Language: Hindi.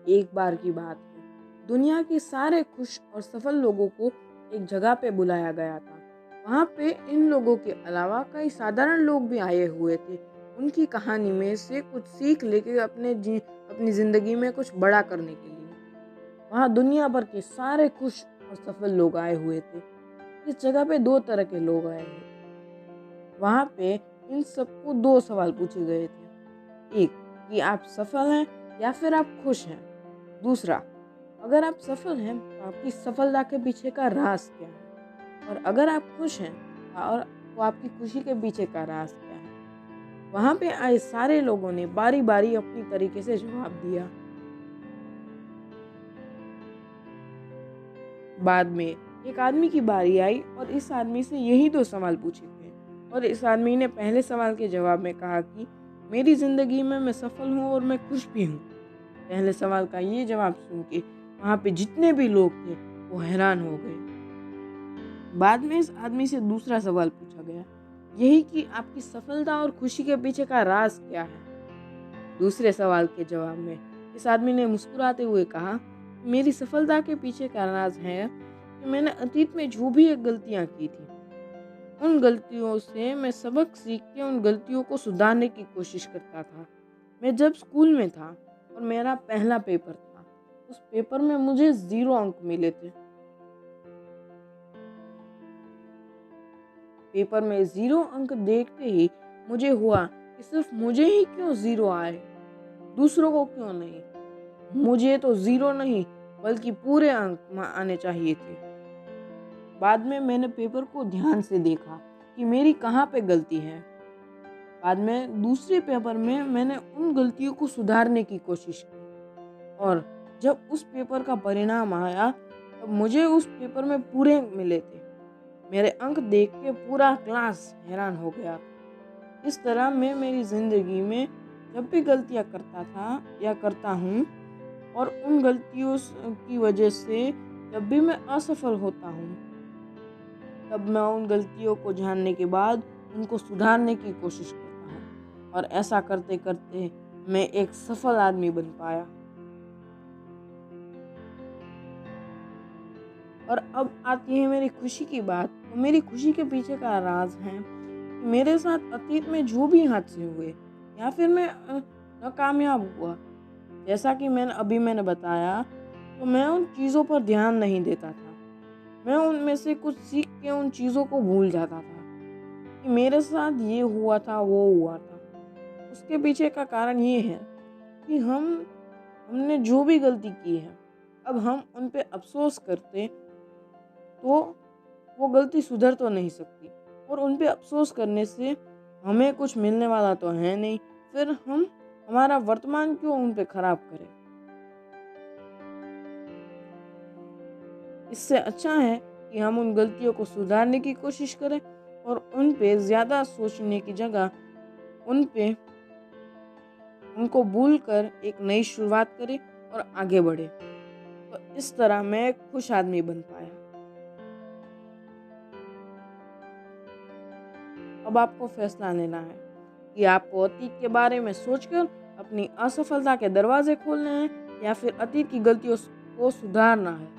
एक बार की बात है। दुनिया के सारे खुश और सफल लोगों को एक जगह पे बुलाया गया था। वहाँ पे इन लोगों के अलावा कई साधारण लोग भी आए हुए थे। उनकी कहानी में से कुछ सीख लेके अपनी ज़िंदगी में कुछ बड़ा करने के लिए। वहाँ दुनिया भर के सारे खुश और सफल लोग आए हुए थे। इस जगह पे दो तरह के लोग आए हैं। वहाँ पे इन सबको दो सवाल पूछे गए थे। एक, कि आप सफल हैं या फिर आप खुश हैं। दूसरा, अगर आप सफल हैं तो आपकी सफलता के पीछे का राज क्या है, और अगर आप खुश हैं और तो आपकी खुशी के पीछे का राज क्या है। वहाँ पे आए सारे लोगों ने बारी बारी अपनी तरीके से जवाब दिया। बाद में एक आदमी की बारी आई और इस आदमी से यही दो सवाल पूछे गए, और इस आदमी ने पहले सवाल के जवाब में कहा कि मेरी ज़िंदगी में मैं सफल हूँ और मैं खुश भी हूँ। पहले सवाल का ये जवाब सुन के वहाँ पे जितने भी लोग थे वो हैरान हो गए। बाद में इस आदमी से दूसरा सवाल पूछा गया, यही कि आपकी सफलता और खुशी के पीछे का राज क्या है। दूसरे सवाल के जवाब में इस आदमी ने मुस्कुराते हुए कहा, मेरी सफलता के पीछे का राज है कि मैंने अतीत में जो भी एक गलतियां की थी, उन गलतियों से मैं सबक सीख के उन गलतियों को सुधारने की कोशिश करता था। मैं जब स्कूल में था और मेरा पहला पेपर था, उस पेपर में मुझे 0 अंक मिले थे। पेपर में 0 अंक देखते ही मुझे हुआ कि सिर्फ मुझे ही क्यों 0 आए, दूसरों को क्यों नहीं। मुझे तो 0 नहीं बल्कि पूरे अंक आने चाहिए थे। बाद में मैंने पेपर को ध्यान से देखा कि मेरी कहाँ पे गलती है। बाद में दूसरे पेपर में मैंने उन गलतियों को सुधारने की कोशिश की, और जब उस पेपर का परिणाम आया तब मुझे उस पेपर में पूरे अंक मिले थे। मेरे अंक देख के पूरा क्लास हैरान हो गया। इस तरह मैं मेरी ज़िंदगी में जब भी गलतियाँ करता था या करता हूँ, और उन गलतियों की वजह से जब भी मैं असफल होता हूँ, तब मैं उन गलतियों को जानने के बाद उनको सुधारने की कोशिश करता हूँ, और ऐसा करते करते मैं एक सफल आदमी बन पाया। और अब आती है मेरी खुशी की बात। तो मेरी खुशी के पीछे का राज है कि मेरे साथ अतीत में जो भी हादसे हुए या फिर मैं नाकामयाब हुआ, जैसा कि मैंने बताया, तो मैं उन चीज़ों पर ध्यान नहीं देता था। मैं उनमें से कुछ सीख के उन चीज़ों को भूल जाता था कि मेरे साथ ये हुआ था, वो हुआ था। उसके पीछे का कारण ये है कि हमने जो भी गलती की है, अब हम उन पे अफसोस करते तो वो गलती सुधर तो नहीं सकती, और उन पे अफसोस करने से हमें कुछ मिलने वाला तो है नहीं। फिर हम हमारा वर्तमान क्यों उन पे खराब करें। इससे अच्छा है कि हम उन गलतियों को सुधारने की कोशिश करें, और उन पे ज़्यादा सोचने की जगह उन पे उनको भूलकर एक नई शुरुआत करें और आगे बढ़े। तो इस तरह मैं एक खुश आदमी बन पाया। अब आपको फैसला लेना है कि आपको अतीत के बारे में सोचकर अपनी असफलता के दरवाजे खोलने हैं या फिर अतीत की गलतियों को सुधारना है।